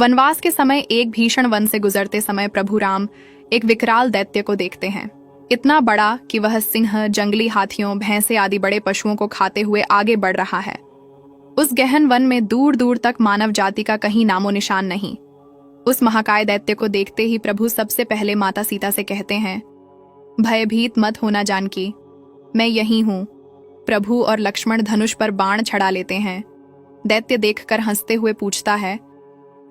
वनवास के समय एक भीषण वन से गुजरते समय प्रभु राम एक विकराल दैत्य को देखते हैं। इतना बड़ा कि वह सिंह, जंगली हाथियों, भैंसे आदि बड़े पशुओं को खाते हुए आगे बढ़ रहा है। उस गहन वन में दूर दूर तक मानव जाति का कहीं नामो निशान नहीं। उस महाकाय दैत्य को देखते ही प्रभु सबसे पहले माता सीता से कहते हैं, भयभीत मत होना जानकी, मैं यही हूं। प्रभु और लक्ष्मण धनुष पर बाण छड़ा लेते हैं। दैत्य देखकर हंसते हुए पूछता है,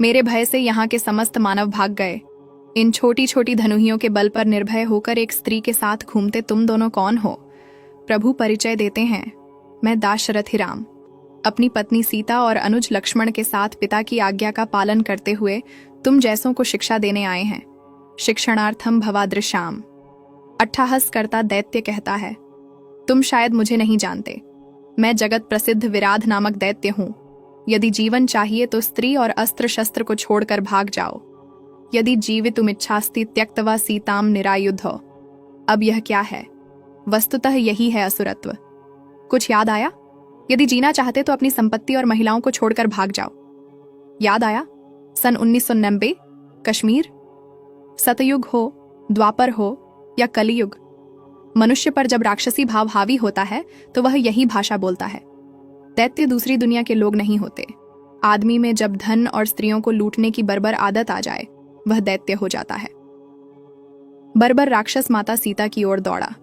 मेरे भय से यहाँ के समस्त मानव भाग गए। इन छोटी छोटी धनुहियों के बल पर निर्भय होकर एक स्त्री के साथ घूमते तुम दोनों कौन हो? प्रभु परिचय देते हैं, मैं दाशरथी राम अपनी पत्नी सीता और अनुज लक्ष्मण के साथ पिता की आज्ञा का पालन करते हुए तुम जैसों को शिक्षा देने आए हैं। शिक्षणार्थम भवादृश्याम। अट्टहास करता दैत्य कहता है, तुम शायद मुझे नहीं जानते। मैं जगत प्रसिद्ध विराध नामक दैत्य हूं। यदि जीवन चाहिए तो स्त्री और अस्त्र शस्त्र को छोड़कर भाग जाओ। यदि जीवितुम इच्छास्ति त्यक्त्वा सीताम निरायुधो। अब यह क्या है? वस्तुतः यही है असुरत्व। कुछ याद आया? यदि जीना चाहते तो अपनी संपत्ति और महिलाओं को छोड़कर भाग जाओ। याद आया? सन 1990, कश्मीर। सतयुग हो, द्वापर हो या कलियुग, मनुष्य पर जब राक्षसी भाव हावी होता है तो वह यही भाषा बोलता है। दैत्य दूसरी दुनिया के लोग नहीं होते। आदमी में जब धन और स्त्रियों को लूटने की बर्बर आदत आ जाए, वह दैत्य हो जाता है। बर्बर राक्षस माता सीता की ओर दौड़ा।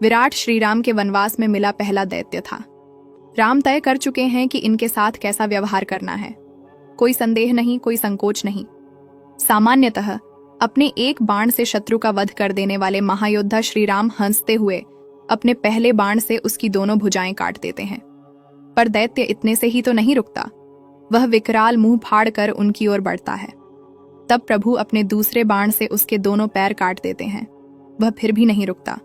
विराट श्री राम के वनवास में मिला पहला दैत्य था। राम तय कर चुके हैं कि इनके साथ कैसा व्यवहार करना है। कोई संदेह नहीं, कोई संकोच नहीं। सामान्यतः अपने एक बाण से शत्रु का वध कर देने वाले महायोद्धा श्री राम हंसते हुए अपने पहले बाण से उसकी दोनों भुजाएं काट देते हैं। पर दैत्य इतने से ही तो नहीं रुकता। वह विकराल मुंह फाड़कर उनकी ओर बढ़ता है। तब प्रभु अपने दूसरे बाण से उसके दोनों पैर काट देते हैं। वह फिर भी नहीं रुकता,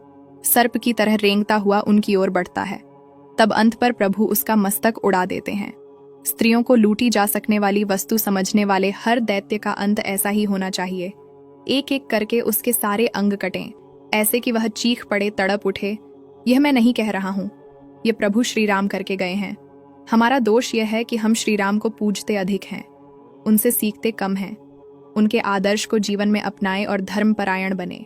सर्प की तरह रेंगता हुआ उनकी ओर बढ़ता है। तब अंत पर प्रभु उसका मस्तक उड़ा देते हैं। स्त्रियों को लूटी जा सकने वाली वस्तु समझने वाले हर दैत्य का अंत ऐसा ही होना चाहिए। एक एक करके उसके सारे अंग कटें, ऐसे कि वह चीख पड़े, तड़प उठे। यह मैं नहीं कह रहा हूं, ये प्रभु श्री राम करके गए हैं। हमारा दोष यह है कि हम श्री राम को पूजते अधिक हैं, उनसे सीखते कम हैं। उनके आदर्श को जीवन में अपनाएं और धर्मपरायण बने।